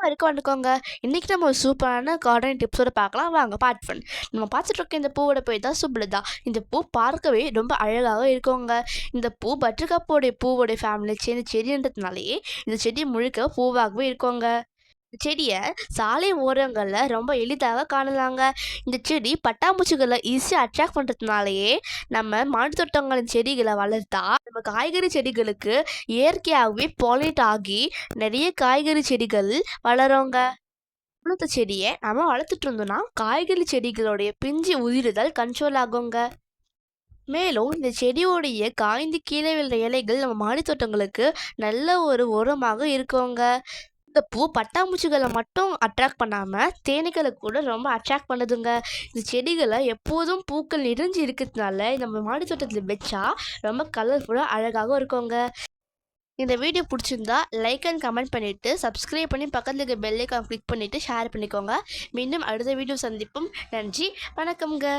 வரைக்கும் வந்துக்கோங்க. இன்னைக்கு நம்ம ஒரு சூப்பரான கார்டன் டிப்ஸோட பார்க்கலாம் வாங்க. பார்ட் 1. நம்ம பார்த்துட்டு இருக்க இந்த பூவோட பேர் தான் சுப்லதா. இந்த பூ பார்க்கவே ரொம்ப அழகாக இருக்குங்க. இந்த பூ பட்டர்கப்போடைய பூவோடைய ஃபேமிலி சேர்ந்த செடின்றதுனாலேயே இந்த செடி முழுக்க பூவாகவே இருக்குங்க. செடியை சாலை ஓரங்களில் ரொம்ப எளிதாக காணலாங்க. இந்த செடி பட்டாம்பூச்சிகளை ஈஸியாக அட்ராக்ட் பண்ணுறதுனாலயே நம்ம மாடித்தோட்டங்களின் செடிகளை வளர்த்தா நம்ம காய்கறி செடிகளுக்கு இயற்கையாகவே பாலினேட் ஆகி நிறைய காய்கறி செடிகள் வளருங்க. குளத்து செடியை நம்ம வளர்த்துட்டு இருந்தோம்னா காய்கறி செடிகளுடைய பிஞ்சு உதிருதல் கண்ட்ரோல் ஆகுங்க. மேலும் இந்த செடியோடைய காய்ந்து கீழே விழுற இலைகள் நம்ம மாடித்தோட்டங்களுக்கு நல்ல ஒரு உரமாக இருக்குங்க. இந்த பூ பட்டாம்பூச்சிகளை மட்டும் அட்ராக்ட் பண்ணாமல் தேனீக்களை கூட ரொம்ப அட்ராக்ட் பண்ணுதுங்க. இந்த செடிகளை எப்போதும் பூக்கள் நிறைஞ்சு இருக்கிறதுனால நம்ம மாடி தோட்டத்தில் வச்சா ரொம்ப கலர்ஃபுல்லாக அழகாகவும் இருக்குங்க. இந்த வீடியோ பிடிச்சிருந்தா லைக் அண்ட் கமெண்ட் பண்ணிவிட்டு சப்ஸ்கிரைப் பண்ணி பக்கத்தில் இருக்க பெல் ஐக்கான் கிளிக் பண்ணிவிட்டு ஷேர் பண்ணிக்கோங்க. மீண்டும் அடுத்த வீடியோ சந்திப்போம். நன்றி, வணக்கம்ங்க.